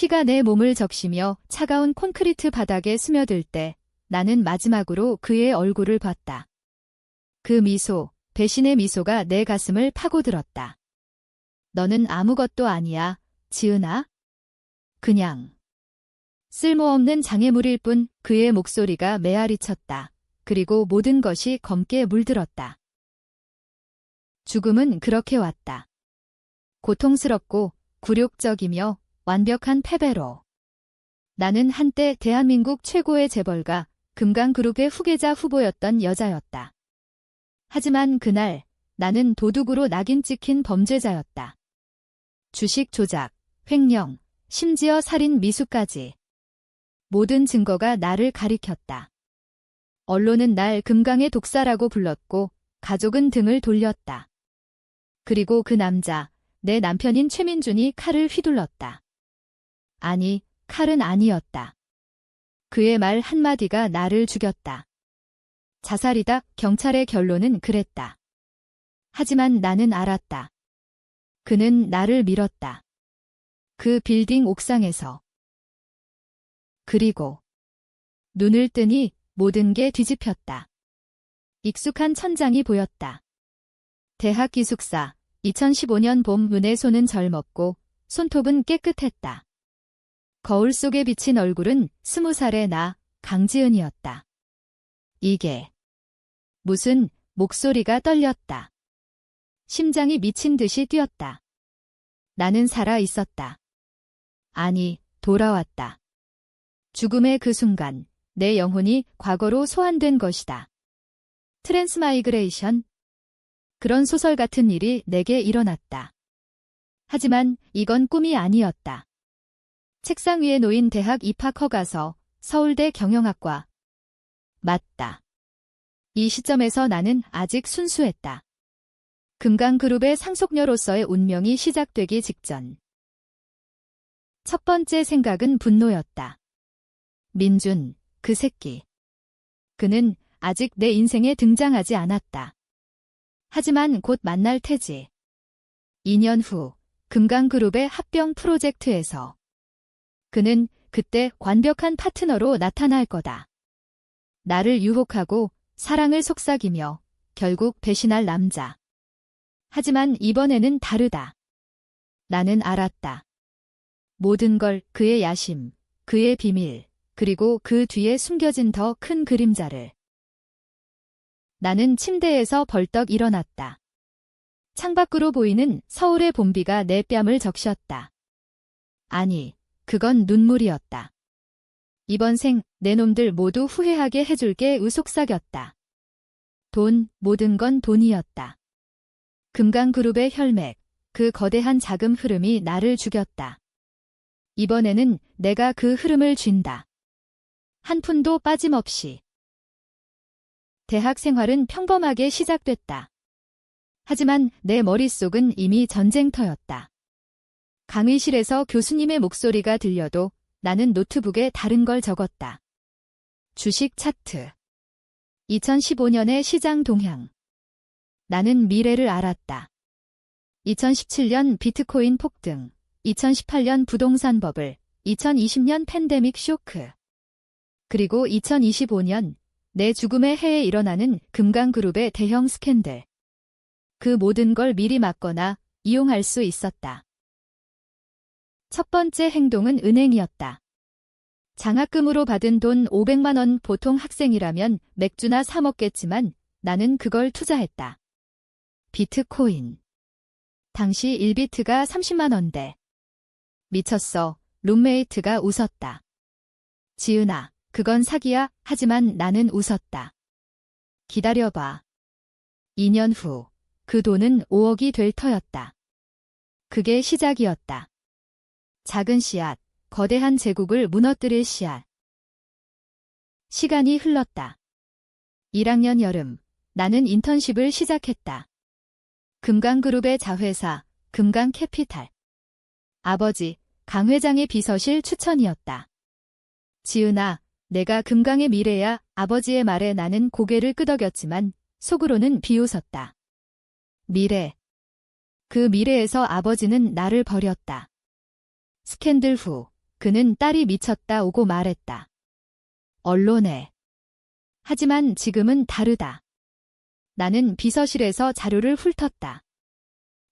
피가 내 몸을 적시며 차가운 콘크리트 바닥에 스며들 때 나는 마지막으로 그의 얼굴을 봤다. 그 미소, 배신의 미소가 내 가슴을 파고들었다. 너는 아무것도 아니야, 지은아. 그냥 쓸모없는 장애물일 뿐. 그의 목소리가 메아리쳤다. 그리고 모든 것이 검게 물들었다. 죽음은 그렇게 왔다. 고통스럽고 굴욕적이며 완벽한 패배로. 나는 한때 대한민국 최고의 재벌가 금강그룹의 후계자 후보였던 여자였다. 하지만 그날 나는 도둑으로 낙인 찍힌 범죄자였다. 주식 조작, 횡령, 심지어 살인 미수까지. 모든 증거가 나를 가리켰다. 언론은 날 금강의 독사라고 불렀고 가족은 등을 돌렸다. 그리고 그 남자, 내 남편인 최민준이 칼을 휘둘렀다. 아니, 칼은 아니었다. 그의 말 한마디가 나를 죽였다. 자살이다. 경찰의 결론은 그랬다. 하지만 나는 알았다. 그는 나를 밀었다. 그 빌딩 옥상에서. 그리고 눈을 뜨니 모든 게 뒤집혔다. 익숙한 천장이 보였다. 대학 기숙사. 2015년 봄. 눈의 손은 젊었고 손톱은 깨끗했다. 거울 속에 비친 얼굴은 20살의 나, 강지은이었다. 이게 무슨. 목소리가 떨렸다. 심장이 미친 듯이 뛰었다. 나는 살아 있었다. 아니, 돌아왔다. 죽음의 그 순간 내 영혼이 과거로 소환된 것이다. 트랜스마이그레이션. 그런 소설 같은 일이 내게 일어났다. 하지만 이건 꿈이 아니었다. 책상 위에 놓인 대학 입학 허가서, 서울대 경영학과. 맞다. 이 시점에서 나는 아직 순수했다. 금강그룹의 상속녀로서의 운명이 시작되기 직전. 첫 번째 생각은 분노였다. 민준, 그 새끼. 그는 아직 내 인생에 등장하지 않았다. 하지만 곧 만날 테지. 2년 후 금강그룹의 합병 프로젝트에서. 그는 그때 완벽한 파트너로 나타날 거다. 나를 유혹하고 사랑을 속삭이며 결국 배신할 남자. 하지만 이번에는 다르다. 나는 알았다. 모든 걸, 그의 야심, 그의 비밀, 그리고 그 뒤에 숨겨진 더 큰 그림자를. 나는 침대에서 벌떡 일어났다. 창밖으로 보이는 서울의 봄비가 내 뺨을 적셨다. 아니, 그건 눈물이었다. 이번 생 내 놈들 모두 후회하게 해줄게. 속삭였다. 돈, 모든 건 돈이었다. 금강그룹의 혈맥, 그 거대한 자금 흐름이 나를 죽였다. 이번에는 내가 그 흐름을 쥔다. 한 푼도 빠짐없이. 대학 생활은 평범하게 시작됐다. 하지만 내 머릿속은 이미 전쟁터였다. 강의실에서 교수님의 목소리가 들려도 나는 노트북에 다른 걸 적었다. 주식 차트. 2015년의 시장 동향. 나는 미래를 알았다. 2017년 비트코인 폭등, 2018년 부동산 버블, 2020년 팬데믹 쇼크. 그리고 2025년 내 죽음의 해에 일어나는 금강그룹의 대형 스캔들. 그 모든 걸 미리 막거나 이용할 수 있었다. 첫 번째 행동은 은행이었다. 장학금으로 받은 돈 500만 원. 보통 학생이라면 맥주나 사 먹겠지만 나는 그걸 투자했다. 비트코인. 당시 1비트가 30만 원대. 미쳤어. 룸메이트가 웃었다. 지은아, 그건 사기야. 하지만 나는 웃었다. 기다려봐. 2년 후 그 돈은 5억이 될 터였다. 그게 시작이었다. 작은 씨앗, 거대한 제국을 무너뜨릴 씨앗. 시간이 흘렀다. 1학년 여름, 나는 인턴십을 시작했다. 금강그룹의 자회사, 금강캐피탈. 아버지, 강 회장의 비서실 추천이었다. 지은아, 내가 금강의 미래야. 아버지의 말에 나는 고개를 끄덕였지만 속으로는 비웃었다. 미래. 그 미래에서 아버지는 나를 버렸다. 스캔들 후 그는 딸이 미쳤다 오고 말했다. 언론에. 하지만 지금은 다르다. 나는 비서실에서 자료를 훑었다.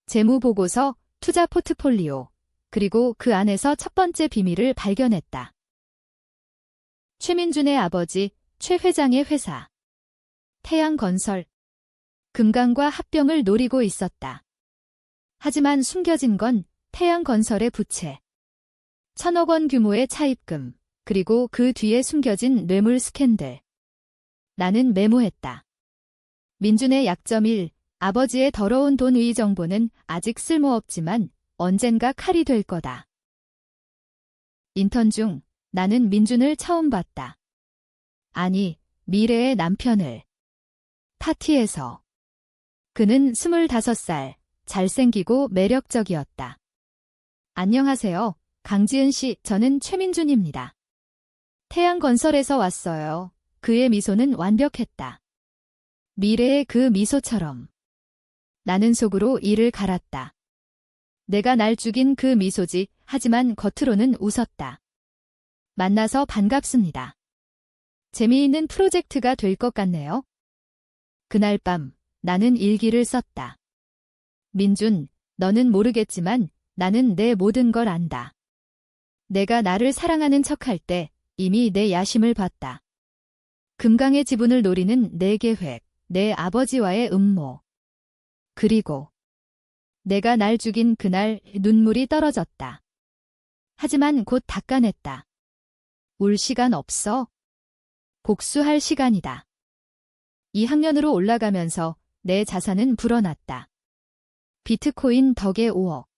재무보고서, 투자 포트폴리오, 그리고 그 안에서 첫 번째 비밀을 발견했다. 최민준의 아버지, 최 회장의 회사. 태양건설. 금강과 합병을 노리고 있었다. 하지만 숨겨진 건 태양건설의 부채. 1,000억 원 규모의 차입금, 그리고 그 뒤에 숨겨진 뇌물 스캔들. 나는 메모했다. 민준의 약점 1, 아버지의 더러운 돈 의의 정보는 아직 쓸모없지만 언젠가 칼이 될 거다. 인턴 중 나는 민준을 처음 봤다. 아니, 미래의 남편을. 파티에서. 그는 25살, 잘생기고 매력적이었다. 안녕하세요, 강지은 씨, 저는 최민준입니다. 태양건설에서 왔어요. 그의 미소는 완벽했다. 미래의 그 미소처럼. 나는 속으로 이를 갈았다. 내가 날 죽인 그 미소지, 하지만 겉으로는 웃었다. 만나서 반갑습니다. 재미있는 프로젝트가 될 것 같네요. 그날 밤, 나는 일기를 썼다. 민준, 너는 모르겠지만 나는 내 모든 걸 안다. 내가 나를 사랑하는 척할 때 이미 내 야심을 봤다. 금강의 지분을 노리는 내 계획, 내 아버지와의 음모. 그리고 내가 날 죽인 그날 눈물이 떨어졌다. 하지만 곧 닦아냈다. 울 시간 없어. 복수할 시간이다. 2학년으로 올라가면서 내 자산은 불어났다. 비트코인 덕에 5억.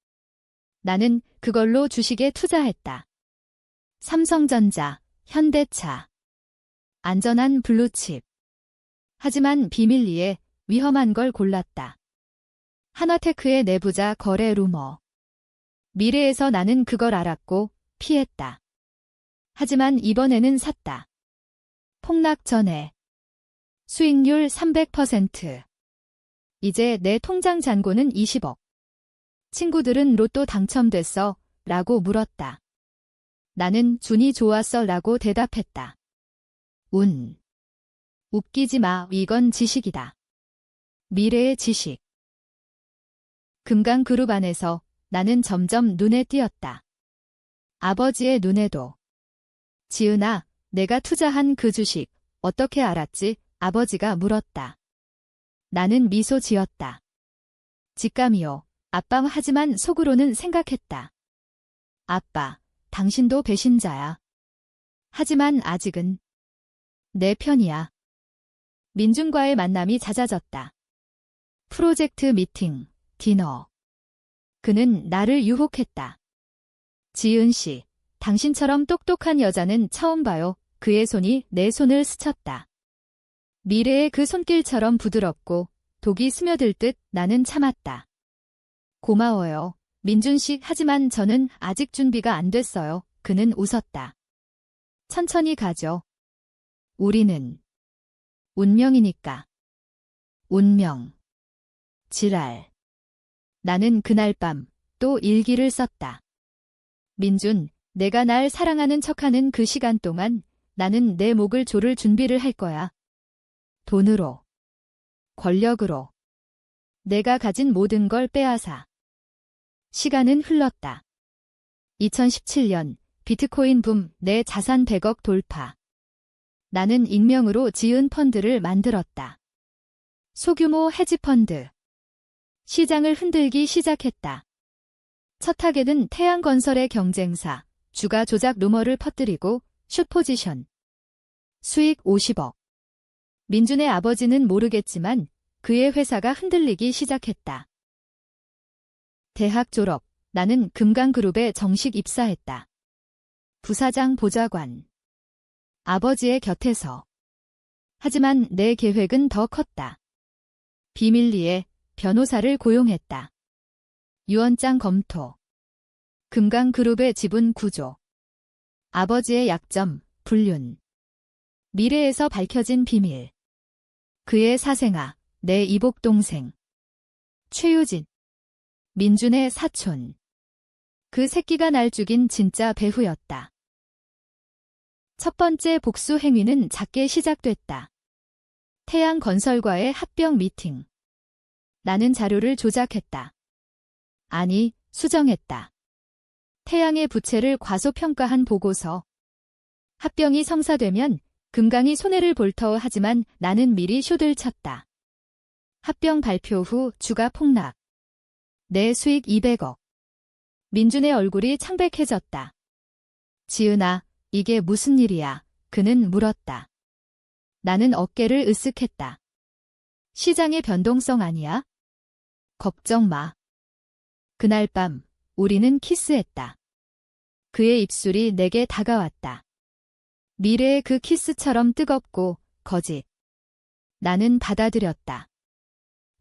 나는 그걸로 주식에 투자했다. 삼성전자, 현대차. 안전한 블루칩. 하지만 비밀리에 위험한 걸 골랐다. 한화테크의 내부자 거래 루머. 미래에서 나는 그걸 알았고 피했다. 하지만 이번에는 샀다. 폭락 전에. 수익률 300%. 이제 내 통장 잔고는 20억. 친구들은 로또 당첨됐어? 라고 물었다. 나는 운이 좋았어 라고 대답했다. 운. 웃기지 마, 이건 지식이다. 미래의 지식. 금강그룹 안에서 나는 점점 눈에 띄었다. 아버지의 눈에도. 지은아, 내가 투자한 그 주식 어떻게 알았지? 아버지가 물었다. 나는 미소 지었다. 직감이요. 아빠, 하지만 속으로는 생각했다. 아빠, 당신도 배신자야. 하지만 아직은 내 편이야. 민준과의 만남이 잦아졌다. 프로젝트 미팅, 디너. 그는 나를 유혹했다. 지은 씨, 당신처럼 똑똑한 여자는 처음 봐요. 그의 손이 내 손을 스쳤다. 미래의 그 손길처럼 부드럽고 독이 스며들 듯. 나는 참았다. 고마워요, 민준 씨. 하지만 저는 아직 준비가 안 됐어요. 그는 웃었다. 천천히 가죠. 우리는 운명이니까. 운명. 지랄. 나는 그날 밤 또 일기를 썼다. 민준, 내가 날 사랑하는 척하는 그 시간 동안 나는 내 목을 조를 준비를 할 거야. 돈으로. 권력으로. 내가 가진 모든 걸 빼앗아. 시간은 흘렀다. 2017년 비트코인 붐, 내 자산 100억 돌파. 나는 익명으로 지은 펀드를 만들었다. 소규모 헤지펀드. 시장을 흔들기 시작했다. 첫 타겟은 태양건설의 경쟁사, 주가 조작 루머를 퍼뜨리고 숏포지션. 수익 50억. 민준의 아버지는 모르겠지만 그의 회사가 흔들리기 시작했다. 대학 졸업, 나는 금강그룹에 정식 입사했다. 부사장 보좌관. 아버지의 곁에서. 하지만 내 계획은 더 컸다. 비밀리에 변호사를 고용했다. 유언장 검토. 금강그룹의 지분 구조. 아버지의 약점, 불륜. 미래에서 밝혀진 비밀. 그의 사생아, 내 이복 동생. 최유진. 민준의 사촌. 그 새끼가 날 죽인 진짜 배후였다. 첫 번째 복수 행위는 작게 시작됐다. 태양건설과의 합병 미팅. 나는 자료를 조작했다. 아니, 수정했다. 태양의 부채를 과소평가한 보고서. 합병이 성사되면 금강이 손해를 볼 터 하지만 나는 미리 쇼를 쳤다. 합병 발표 후 주가 폭락. 내 수익 200억. 민준의 얼굴이 창백해졌다. 지은아, 이게 무슨 일이야? 그는 물었다. 나는 어깨를 으쓱했다. 시장의 변동성 아니야? 걱정 마. 그날 밤 우리는 키스했다. 그의 입술이 내게 다가왔다. 미래의 그 키스처럼 뜨겁고 거짓. 나는 받아들였다.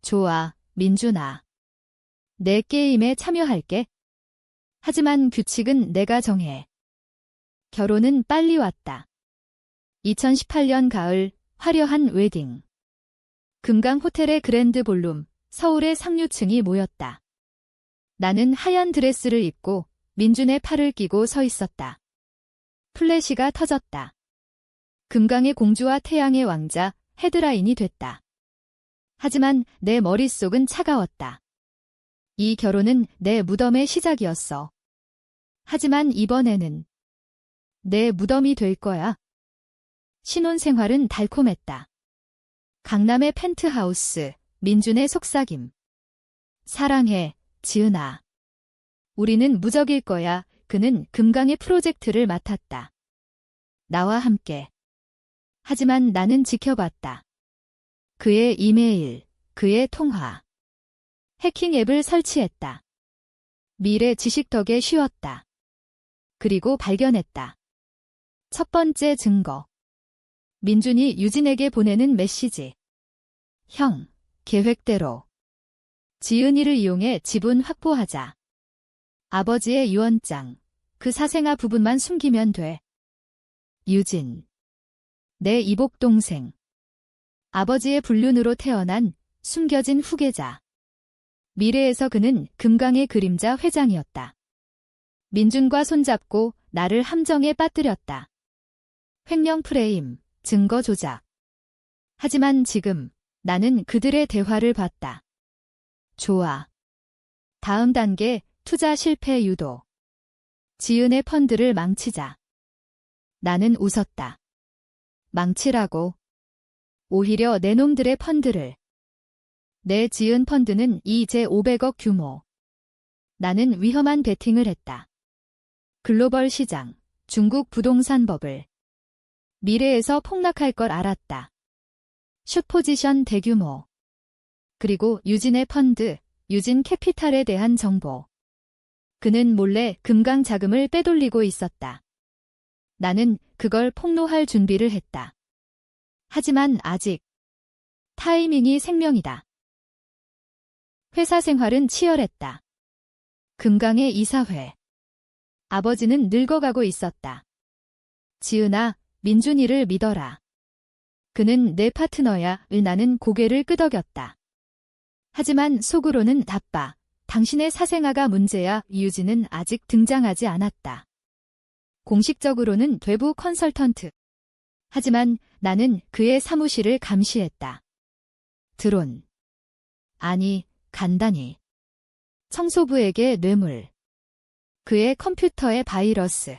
좋아, 민준아. 내 게임에 참여할게. 하지만 규칙은 내가 정해. 결혼은 빨리 왔다. 2018년 가을 화려한 웨딩. 금강 호텔의 그랜드 볼룸, 서울의 상류층이 모였다. 나는 하얀 드레스를 입고 민준의 팔을 끼고 서 있었다. 플래시가 터졌다. 금강의 공주와 태양의 왕자 헤드라인이 됐다. 하지만 내 머릿속은 차가웠다. 이 결혼은 내 무덤의 시작이었어. 하지만 이번에는 내 무덤이 될 거야. 신혼생활은 달콤했다. 강남의 펜트하우스, 민준의 속삭임. 사랑해, 지은아. 우리는 무적일 거야. 그는 금강의 프로젝트를 맡았다. 나와 함께. 하지만 나는 지켜봤다. 그의 이메일, 그의 통화. 해킹 앱을 설치했다. 미래 지식 덕에 쉬었다. 그리고 발견했다. 첫 번째 증거. 민준이 유진에게 보내는 메시지. 형, 계획대로. 지은이를 이용해 지분 확보하자. 아버지의 유언장. 그 사생아 부분만 숨기면 돼. 유진. 내 이복동생. 아버지의 불륜으로 태어난 숨겨진 후계자. 미래에서 그는 금강의 그림자 회장이었다. 민준과 손잡고 나를 함정에 빠뜨렸다. 횡령 프레임, 증거 조작. 하지만 지금 나는 그들의 대화를 봤다. 좋아. 다음 단계, 투자 실패 유도. 지은의 펀드를 망치자. 나는 웃었다. 망치라고. 오히려 내 놈들의 펀드를. 내 지은 펀드는 이제 500억 규모. 나는 위험한 베팅을 했다. 글로벌 시장, 중국 부동산 버블. 미래에서 폭락할 걸 알았다. 숏포지션 대규모. 그리고 유진의 펀드, 유진 캐피탈에 대한 정보. 그는 몰래 금강 자금을 빼돌리고 있었다. 나는 그걸 폭로할 준비를 했다. 하지만 아직 타이밍이 생명이다. 회사 생활은 치열했다. 금강의 이사회. 아버지는 늙어가고 있었다. 지은아, 민준이를 믿어라. 그는 내 파트너야. 나는 고개를 끄덕였다. 하지만 속으로는 나빠. 당신의 사생아가 문제야. 유진은 아직 등장하지 않았다. 공식적으로는 외부 컨설턴트. 하지만 나는 그의 사무실을 감시했다. 드론. 아니, 간단히. 청소부에게 뇌물. 그의 컴퓨터에 바이러스.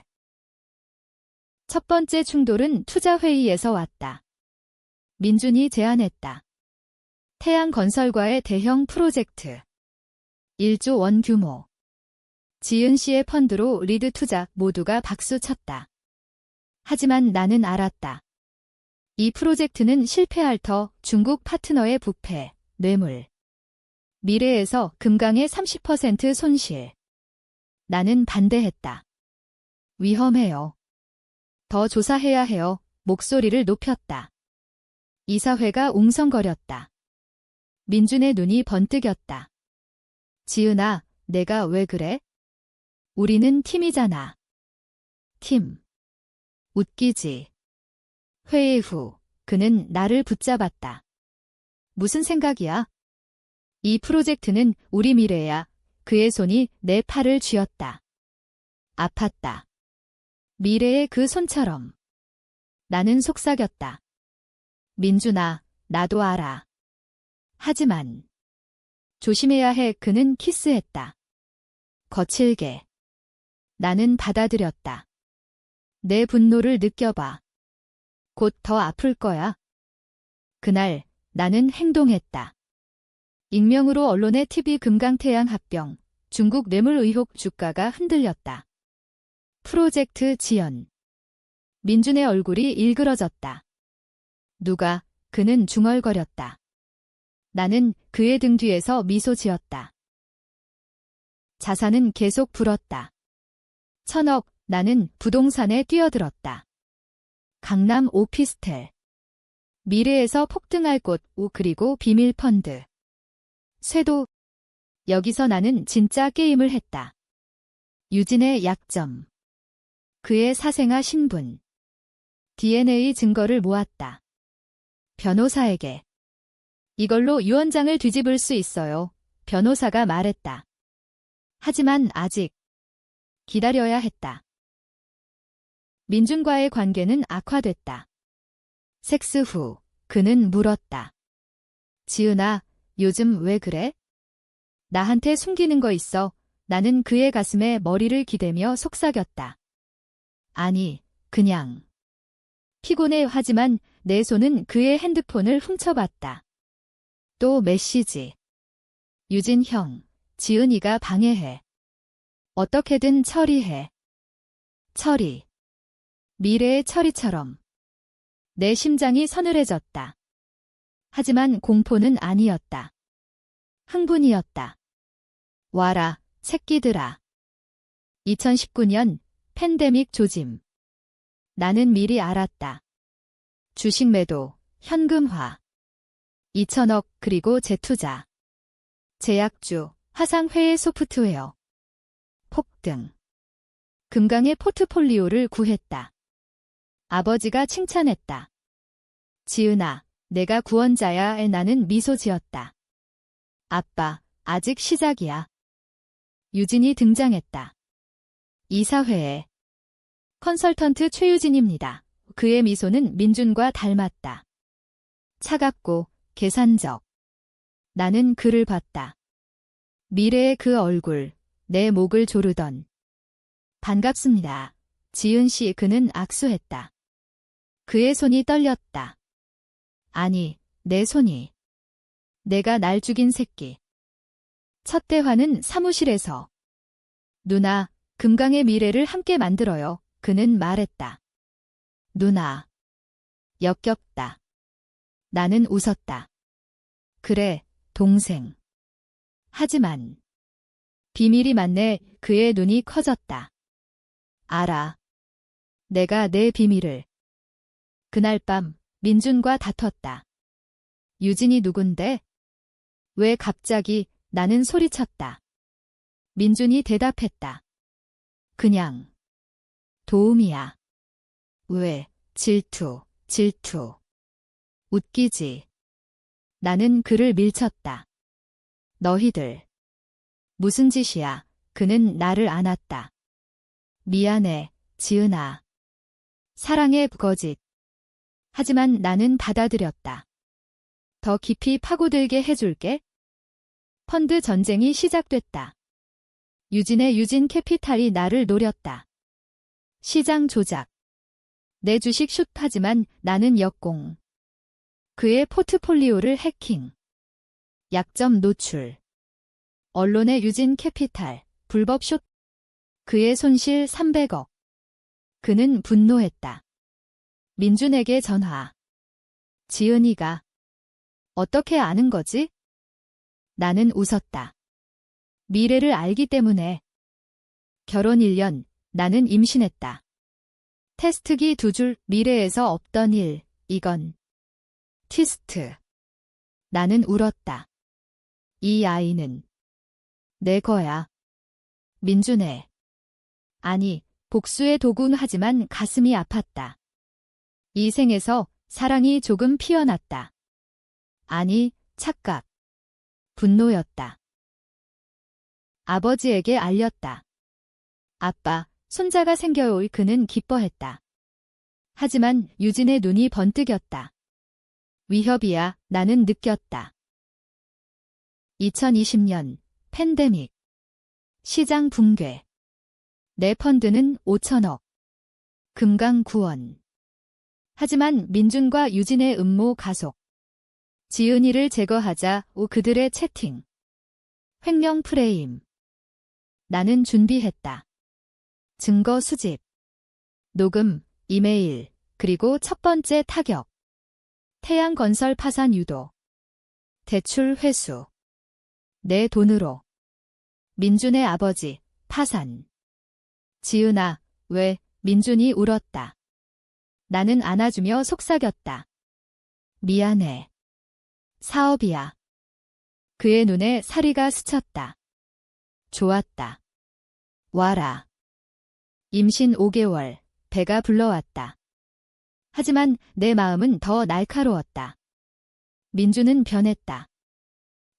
첫 번째 충돌은 투자회의에서 왔다. 민준이 제안했다. 태양건설과의 대형 프로젝트. 1조 원 규모. 지은 씨의 펀드로 리드 투자 모두가 박수쳤다. 하지만 나는 알았다. 이 프로젝트는 실패할 터 중국 파트너의 부패, 뇌물. 미래에서 금강의 30% 손실. 나는 반대했다. 위험해요. 더 조사해야 해요. 목소리를 높였다. 이사회가 웅성거렸다. 민준의 눈이 번뜩였다. 지은아, 내가 왜 그래? 우리는 팀이잖아. 팀. 웃기지. 회의 후 그는 나를 붙잡았다. 무슨 생각이야? 이 프로젝트는 우리 미래야. 그의 손이 내 팔을 쥐었다. 아팠다. 미래의 그 손처럼. 나는 속삭였다. 민준아, 나도 알아. 하지만 조심해야 해. 그는 키스했다. 거칠게. 나는 받아들였다. 내 분노를 느껴봐. 곧 더 아플 거야. 그날 나는 행동했다. 익명으로 언론에 TV 금강태양 합병, 중국 뇌물 의혹 주가가 흔들렸다. 프로젝트 지연. 민준의 얼굴이 일그러졌다. 누가, 그는 중얼거렸다. 나는 그의 등 뒤에서 미소 지었다. 자산은 계속 불었다. 1,000억, 나는 부동산에 뛰어들었다. 강남 오피스텔. 미래에서 폭등할 곳, 그리고 비밀 펀드. 쇄도. 여기서 나는 진짜 게임을 했다. 유진의 약점. 그의 사생아 신분. DNA 증거를 모았다. 변호사에게. 이걸로 유언장을 뒤집을 수 있어요. 변호사가 말했다. 하지만 아직 기다려야 했다. 민준과의 관계는 악화됐다. 섹스 후 그는 물었다. 지은아, 요즘 왜 그래? 나한테 숨기는 거 있어. 나는 그의 가슴에 머리를 기대며 속삭였다. 아니, 그냥. 피곤해. 하지만 내 손은 그의 핸드폰을 훔쳐봤다. 또 메시지. 유진 형, 지은이가 방해해. 어떻게든 처리해. 처리. 미래의 처리처럼. 내 심장이 서늘해졌다. 하지만 공포는 아니었다. 흥분이었다. 와라, 새끼들아. 2019년 팬데믹 조짐. 나는 미리 알았다. 주식 매도, 현금화. 2,000억, 그리고 재투자. 제약주, 화상회의 소프트웨어. 폭등. 금강의 포트폴리오를 구했다. 아버지가 칭찬했다. 지은아, 내가 구원자야. 나는 미소 지었다. 아빠, 아직 시작이야. 유진이 등장했다. 이사회에. 컨설턴트 최유진입니다. 그의 미소는 민준과 닮았다. 차갑고 계산적. 나는 그를 봤다. 미래의 그 얼굴, 내 목을 조르던. 반갑습니다. 지은 씨. 그는 악수했다. 그의 손이 떨렸다. 아니, 내 손이. 내가 날 죽인 새끼. 첫 대화는 사무실에서. 누나, 금강의 미래를 함께 만들어요. 그는 말했다. 누나. 역겹다. 나는 웃었다. 그래, 동생. 하지만 비밀이 많네. 그의 눈이 커졌다. 알아. 내가 내 비밀을. 그날 밤 민준과 다퉜다. 유진이 누군데? 왜 갑자기? 나는 소리쳤다. 민준이 대답했다. 그냥. 도움이야. 왜? 질투, 질투. 웃기지. 나는 그를 밀쳤다. 너희들. 무슨 짓이야? 그는 나를 안았다. 미안해, 지은아. 사랑의 거짓. 하지만 나는 받아들였다. 더 깊이 파고들게 해줄게. 펀드 전쟁이 시작됐다. 유진의 유진 캐피탈이 나를 노렸다. 시장 조작. 내 주식 슛. 하지만 나는 역공. 그의 포트폴리오를 해킹. 약점 노출. 언론의 유진 캐피탈, 불법 슛. 그의 손실 300억. 그는 분노했다. 민준에게 전화. 지은이가. 어떻게 아는 거지? 나는 웃었다. 미래를 알기 때문에. 결혼 1년, 나는 임신했다. 테스트기 2줄, 미래에서 없던 일, 이건. 티스트. 나는 울었다. 이 아이는 내 거야. 민준의. 아니, 복수의 도군. 하지만 가슴이 아팠다. 이 생에서 사랑이 조금 피어났다. 아니, 착각. 분노였다. 아버지에게 알렸다. 아빠, 손자가 생겨올 그는 기뻐했다. 하지만 유진의 눈이 번뜩였다. 위협이야, 나는 느꼈다. 2020년 팬데믹. 시장 붕괴. 내 펀드는 5천억. 금강 구원. 하지만 민준과 유진의 음모 가속. 지은이를 제거하자 그들의 채팅. 횡령 프레임. 나는 준비했다. 증거 수집. 녹음, 이메일, 그리고 첫 번째 타격. 태양건설 파산 유도. 대출 회수. 내 돈으로. 민준의 아버지, 파산. 지은아, 왜? 민준이 울었다. 나는 안아주며 속삭였다. 미안해. 사업이야. 그의 눈에 사리가 스쳤다. 좋았다. 와라. 임신 5개월, 배가 불러왔다. 하지만 내 마음은 더 날카로웠다. 민준은 변했다.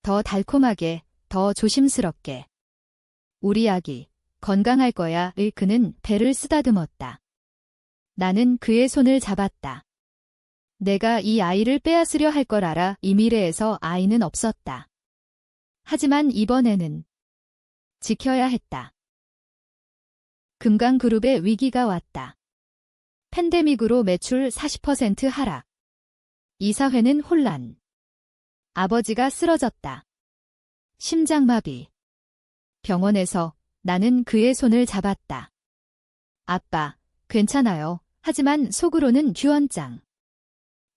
더 달콤하게, 더 조심스럽게. 우리 아기, 건강할 거야. 그는 배를 쓰다듬었다. 나는 그의 손을 잡았다. 내가 이 아이를 빼앗으려 할 걸 알아. 이 미래에서 아이는 없었다. 하지만 이번에는 지켜야 했다. 금강그룹의 위기가 왔다. 팬데믹으로 매출 40% 하락. 이사회는 혼란. 아버지가 쓰러졌다. 심장마비. 병원에서 나는 그의 손을 잡았다. 아빠, 괜찮아요. 하지만 속으로는 규언장.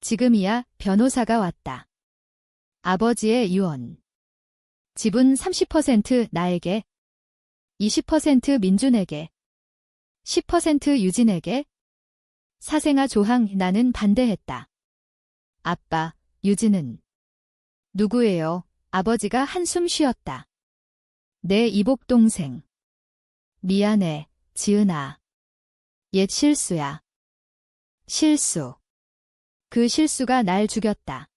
지금이야. 변호사가 왔다. 아버지의 유언. 지분 30% 나에게, 20% 민준에게, 10% 유진에게. 사생아 조항. 나는 반대했다. 아빠, 유진은 누구예요? 아버지가 한숨 쉬었다. 내 이복 동생. 미안해, 지은아. 옛 실수야. 실수. 그 실수가 날 죽였다.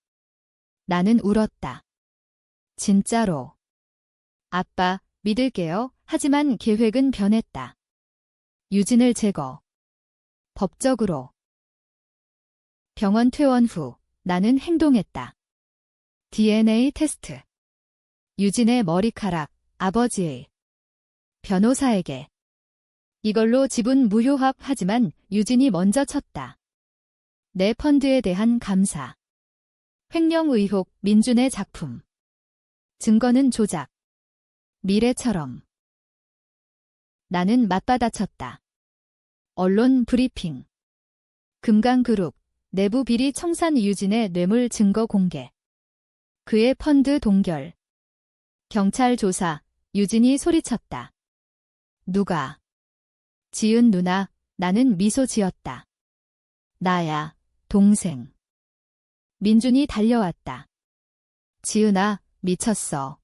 나는 울었다. 진짜로. 아빠, 믿을게요. 하지만 계획은 변했다. 유진을 제거. 법적으로. 병원 퇴원 후 나는 행동했다. DNA 테스트. 유진의 머리카락, 아버지의. 변호사에게. 이걸로 지분 무효합. 하지만 유진이 먼저 쳤다. 내 펀드에 대한 감사. 횡령 의혹, 민준의 작품. 증거는 조작. 미래처럼. 나는 맞받아쳤다. 언론 브리핑. 금강그룹, 내부 비리 청산. 유진의 뇌물 증거 공개. 그의 펀드 동결. 경찰 조사. 유진이 소리쳤다. 누가? 지은 누나. 나는 미소 지었다. 나야, 동생. 민준이 달려왔다. 지은아, 미쳤어.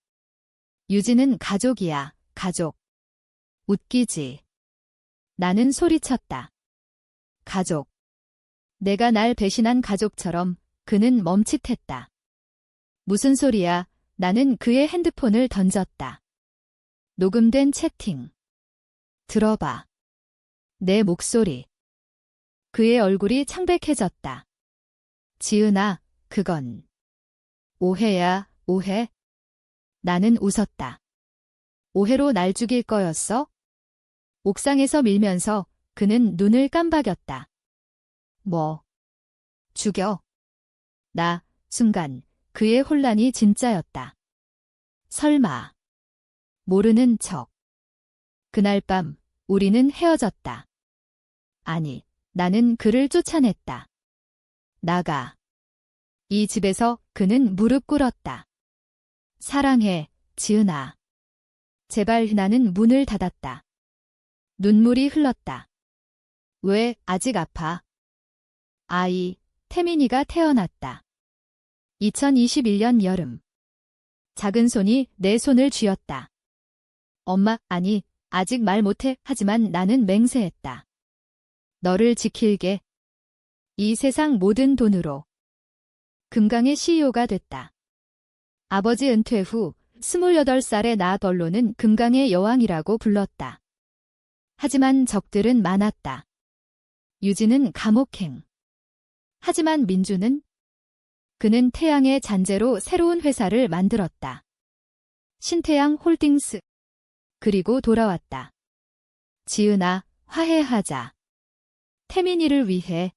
유진은 가족이야, 가족. 웃기지. 나는 소리쳤다. 가족. 내가 날 배신한 가족처럼. 그는 멈칫했다. 무슨 소리야. 나는 그의 핸드폰을 던졌다. 녹음된 채팅. 들어봐. 내 목소리. 그의 얼굴이 창백해졌다. 지은아, 그건 오해야, 오해? 나는 웃었다. 오해로 날 죽일 거였어? 옥상에서 밀면서 그는 눈을 깜박였다. 뭐? 죽여? 나, 순간, 그의 혼란이 진짜였다. 설마. 모르는 척. 그날 밤, 우리는 헤어졌다. 아니, 나는 그를 쫓아냈다. 나가. 이 집에서. 그는 무릎 꿇었다. 사랑해, 지은아. 제발. 나는 문을 닫았다. 눈물이 흘렀다. 왜? 아직 아파? 아이, 태민이가 태어났다. 2021년 여름. 작은 손이 내 손을 쥐었다. 엄마, 아니, 아직 말 못해. 하지만 나는 맹세했다. 너를 지킬게. 이 세상 모든 돈으로. 금강의 CEO가 됐다. 아버지 은퇴 후 28살의 나. 언론은 금강의 여왕이라고 불렀다. 하지만 적들은 많았다. 유진은 감옥행. 하지만 민주는? 그는 태양의 잔재로 새로운 회사를 만들었다. 신태양 홀딩스. 그리고 돌아왔다. 지은아, 화해하자. 태민이를 위해.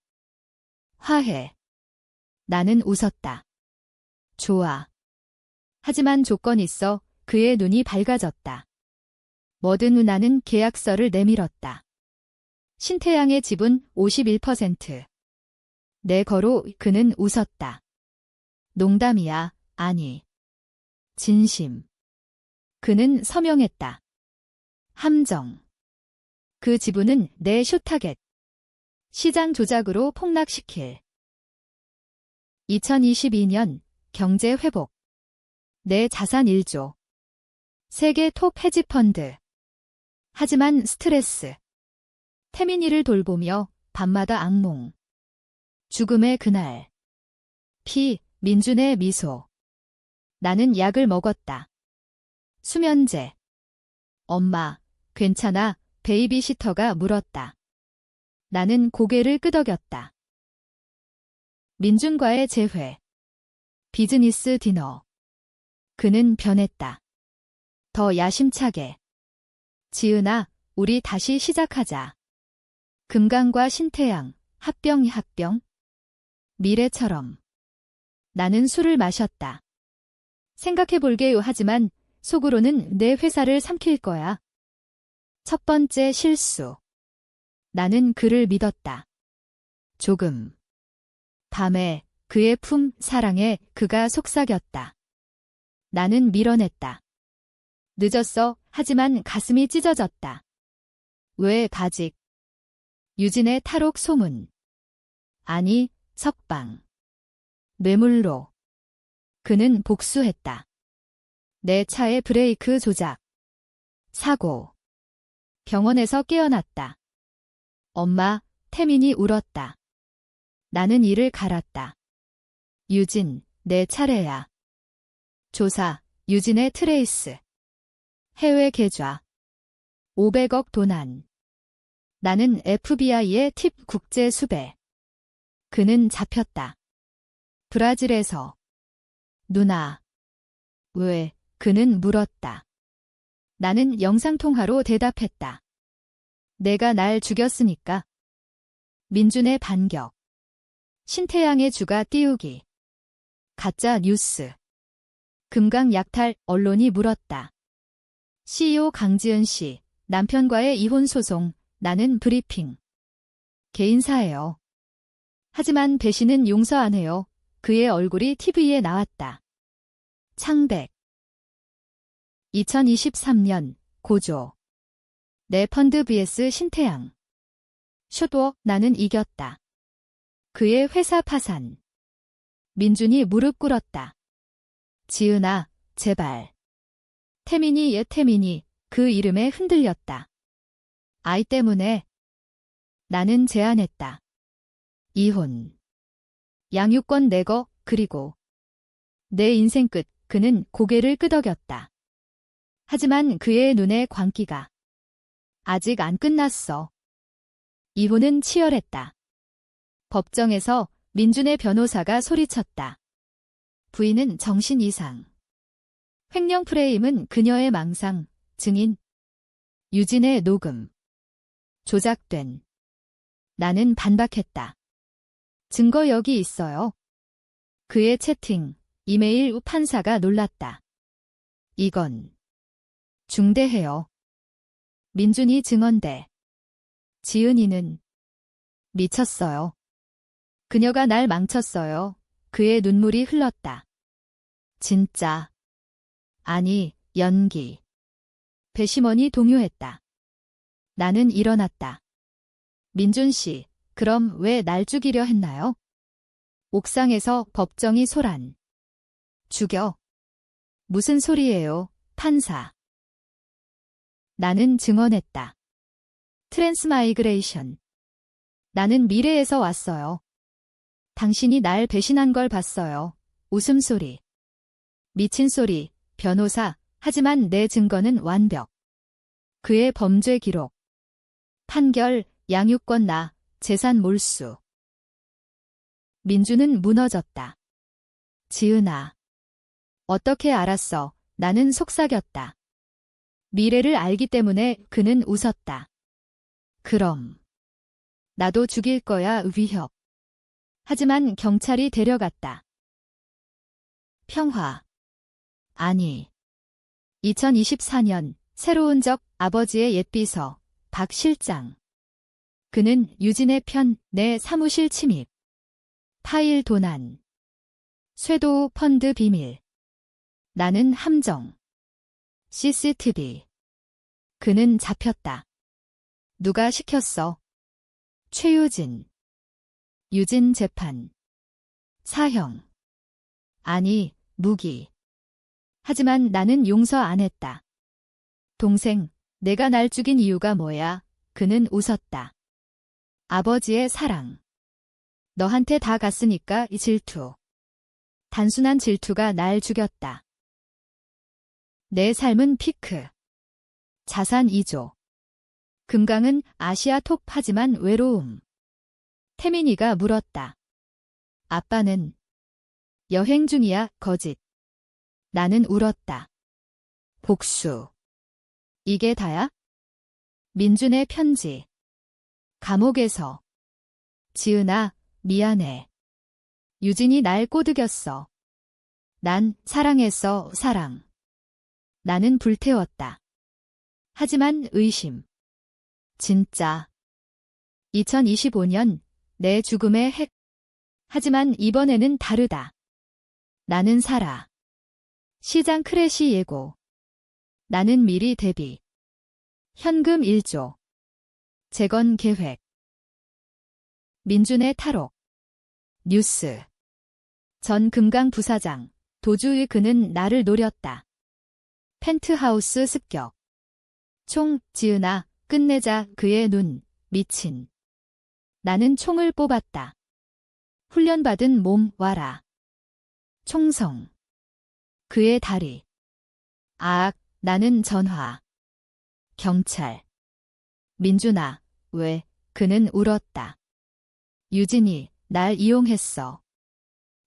화해. 나는 웃었다. 좋아. 하지만 조건 있어. 그의 눈이 밝아졌다. 뭐든 나는 계약서를 내밀었다. 신태양의 지분 51%. 내 거로. 그는 웃었다. 농담이야. 아니. 진심. 그는 서명했다. 함정. 그 지분은 내 슈타겟. 시장 조작으로 폭락시킬. 2022년 경제 회복. 내 자산 1조. 세계 톱 헤지펀드. 하지만 스트레스. 태민이를 돌보며 밤마다 악몽. 죽음의 그날. 민준의 미소. 나는 약을 먹었다. 수면제. 엄마, 괜찮아? 베이비시터가 물었다. 나는 고개를 끄덕였다. 민준과의 재회. 비즈니스 디너. 그는 변했다. 더 야심차게. 지은아, 우리 다시 시작하자. 금강과 신태양, 합병. 미래처럼. 나는 술을 마셨다. 생각해볼게요. 하지만 속으로는 내 회사를 삼킬 거야. 첫 번째 실수. 나는 그를 믿었다. 조금. 밤에 그의 사랑에 그가 속삭였다. 나는 밀어냈다. 늦었어. 하지만 가슴이 찢어졌다. 왜 가직? 유진의 탈옥 소문. 아니, 석방. 뇌물로. 그는 복수했다. 내 차의 브레이크 조작. 사고. 병원에서 깨어났다. 엄마, 태민이 울었다. 나는 이를 갈았다. 유진, 내 차례야. 조사, 유진의 트레이스. 해외 계좌. 500억 도난. 나는 FBI의 팁 국제 수배. 그는 잡혔다. 브라질에서. 누나. 왜? 그는 물었다. 나는 영상통화로 대답했다. 내가 날 죽였으니까. 민준의 반격. 신태양의 주가 띄우기. 가짜 뉴스. 금강 약탈. 언론이 물었다. CEO 강지은 씨, 남편과의 이혼 소송. 나는 브리핑. 개인사예요. 하지만 배신은 용서 안 해요. 그의 얼굴이 TV에 나왔다. 창백. 2023년 고조. 내 펀드 vs 신태양. 숏워. 나는 이겼다. 그의 회사 파산. 민준이 무릎 꿇었다. 지은아, 제발. 태민이 그 이름에 흔들렸다. 아이 때문에. 나는 제안했다. 이혼. 양육권 내거. 그리고 내 인생 끝. 그는 고개를 끄덕였다. 하지만 그의 눈에 광기가. 아직 안 끝났어. 이혼은 치열했다. 법정에서 민준의 변호사가 소리쳤다. 부인은 정신 이상. 횡령 프레임은 그녀의 망상. 증인. 유진의 녹음. 조작된. 나는 반박했다. 증거 여기 있어요. 그의 채팅, 이메일. 후 판사가 놀랐다. 이건 중대해요. 민준이 증언대. 지은이는 미쳤어요. 그녀가 날 망쳤어요. 그의 눈물이 흘렀다. 진짜. 아니, 연기. 배심원이 동요했다. 나는 일어났다. 민준 씨, 그럼 왜 날 죽이려 했나요? 옥상에서 법정이 소란. 죽여. 무슨 소리예요, 판사. 나는 증언했다. 트랜스마이그레이션. 나는 미래에서 왔어요. 당신이 날 배신한 걸 봤어요. 웃음소리. 미친 소리. 변호사. 하지만 내 증거는 완벽. 그의 범죄 기록. 판결, 양육권 나, 재산 몰수. 민주는 무너졌다. 지은아. 어떻게 알았어? 나는 속삭였다. 미래를 알기 때문에 그는 웃었다. 그럼. 나도 죽일 거야, 위협. 하지만 경찰이 데려갔다. 평화. 아니. 2024년 새로운 적 아버지의 옛비서 박 실장. 그는 유진의 편 내 사무실 침입. 파일 도난. 쇄도 펀드 비밀. 나는 함정. CCTV. 그는 잡혔다. 누가 시켰어? 최유진. 유진 재판. 사형. 아니, 무기. 하지만 나는 용서 안 했다. 동생, 내가 날 죽인 이유가 뭐야? 그는 웃었다. 아버지의 사랑. 너한테 다 갔으니까 이 질투. 단순한 질투가 날 죽였다. 내 삶은 피크. 자산 2조. 금강은 아시아 톱 하지만 외로움. 태민이가 물었다. 아빠는? 여행 중이야, 거짓. 나는 울었다. 복수. 이게 다야? 민준의 편지. 감옥에서. 지은아, 미안해. 유진이 날 꼬드겼어. 난 사랑했어, 사랑. 나는 불태웠다. 하지만 의심. 진짜. 2025년 내 죽음의 핵. 하지만 이번에는 다르다. 나는 살아. 시장 크래시 예고. 나는 미리 대비. 현금 1조. 재건 계획. 민준의 탈옥. 뉴스. 전 금강 부사장. 도주의 그는 나를 노렸다. 펜트하우스 습격. 총, 지은아, 끝내자. 그의 눈. 미친. 나는 총을 뽑았다. 훈련받은 몸 와라. 총성. 그의 다리. 아악, 나는 전화. 경찰. 민준아, 왜? 그는 울었다. 유진이 날 이용했어.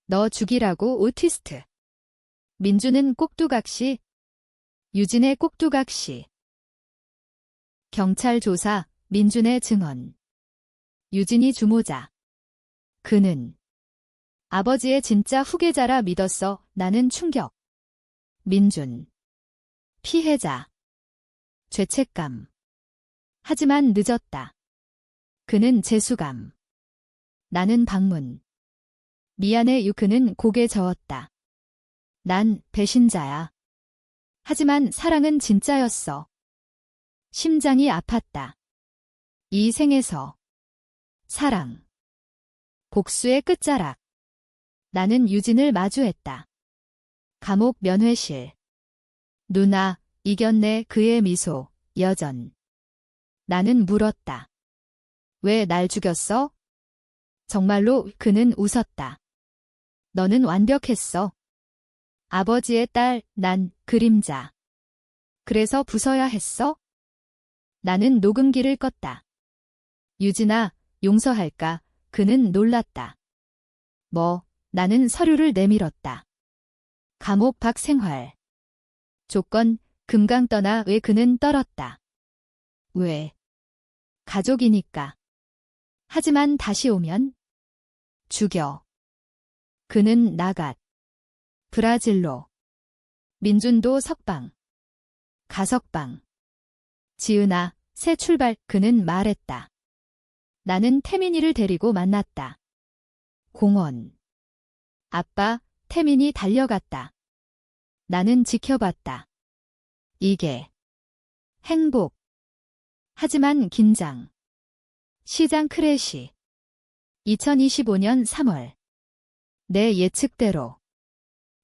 너 죽이라고 오티스트. 민주는 꼭두각시. 유진의 꼭두각시. 경찰 조사, 민준의 증언. 유진이 주모자. 그는 아버지의 진짜 후계자라 믿었어. 나는 충격. 민준. 피해자. 죄책감. 하지만 늦었다. 그는 재수감. 나는 방문. 미안해. 그는 고개 저었다. 난 배신자야. 하지만 사랑은 진짜였어. 심장이 아팠다. 이 생에서. 사랑. 복수의 끝자락. 나는 유진을 마주했다. 감옥 면회실. 누나, 이겼네. 그의 미소, 여전. 나는 물었다. 왜 날 죽였어? 정말로. 그는 웃었다. 너는 완벽했어. 아버지의 딸, 난 그림자. 그래서 부숴야 했어? 나는 녹음기를 껐다. 유진아, 용서할까? 그는 놀랐다. 뭐, 나는 서류를 내밀었다. 감옥 밖 생활. 조건, 금강 떠나. 왜? 그는 떨었다. 왜? 가족이니까. 하지만 다시 오면? 죽여. 그는 나갓. 브라질로. 민준도 석방. 가석방. 지은아, 새 출발. 그는 말했다. 나는 태민이를 데리고 만났다. 공원. 아빠, 태민이 달려갔다. 나는 지켜봤다. 이게 행복. 하지만 긴장. 시장 크래시. 2025년 3월. 내 예측대로.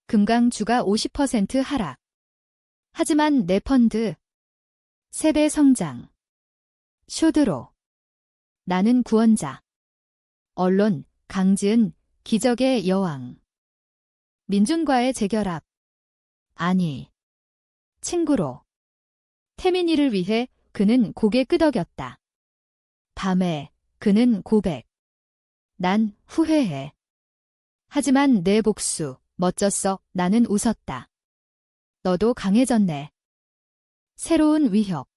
금강주가 50% 하락. 하지만 내 펀드. 3배 성장. 쇼드로. 나는 구원자. 언론, 강지은, 기적의 여왕. 민준과의 재결합. 아니. 친구로. 태민이를 위해. 그는 고개 끄덕였다. 밤에 그는 고백. 난 후회해. 하지만 내 복수, 멋졌어. 나는 웃었다. 너도 강해졌네. 새로운 위협.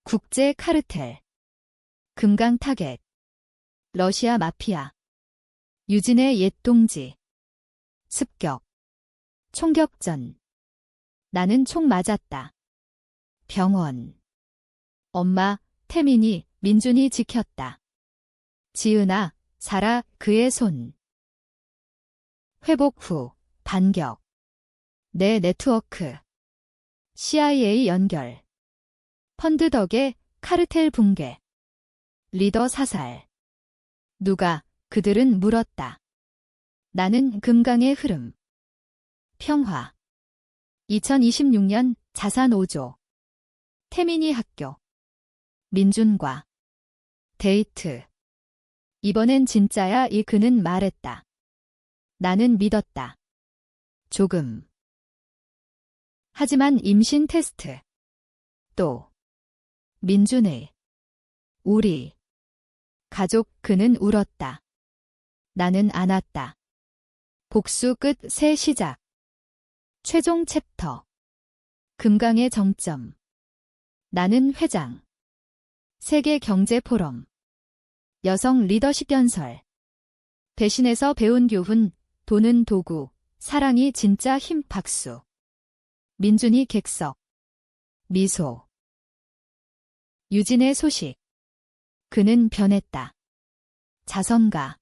국제 카르텔. 금강 타겟. 러시아 마피아. 유진의 옛 동지. 습격. 총격전. 나는 총 맞았다. 병원. 엄마, 태민이, 민준이 지켰다. 지은아, 살아, 그의 손. 회복 후, 반격. 내 네트워크. CIA 연결. 펀드 덕에 카르텔 붕괴. 리더 사살. 누가, 그들은 물었다. 나는 금강의 흐름. 평화. 2026년 자산 5조. 태민이 학교. 민준과 데이트. 이번엔 진짜야. 이 그는 말했다. 나는 믿었다. 조금. 하지만 임신 테스트. 또. 민준의. 우리. 가족. 그는 울었다. 나는 안았다. 복수 끝 새 시작. 최종 챕터. 금강의 정점. 나는 회장. 세계 경제 포럼. 여성 리더십 연설. 배신에서 배운 교훈. 돈은 도구, 사랑이 진짜 힘. 박수. 민준이 객석. 미소. 유진의 소식. 그는 변했다. 자선가.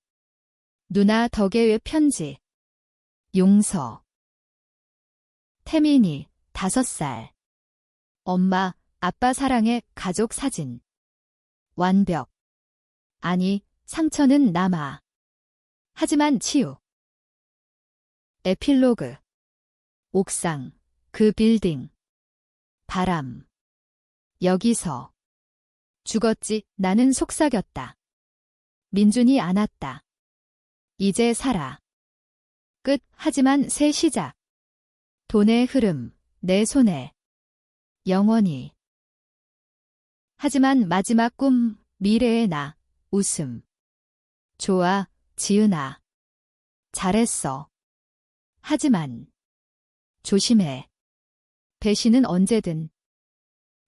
누나 덕의 편지. 용서. 태민이 5살. 엄마, 아빠 사랑해. 가족 사진. 완벽. 아니, 상처는 남아. 하지만 치유. 에필로그. 옥상. 그 빌딩. 바람. 여기서. 죽었지. 나는 속삭였다. 민준이 안았다. 이제 살아. 끝. 하지만 새 시작. 돈의 흐름. 내 손에. 영원히. 하지만 마지막 꿈. 미래의 나. 웃음. 좋아, 지은아. 잘했어. 하지만. 조심해. 배신은 언제든.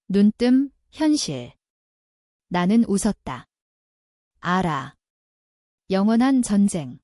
눈뜸, 현실. 나는 웃었다. 알아. 영원한 전쟁.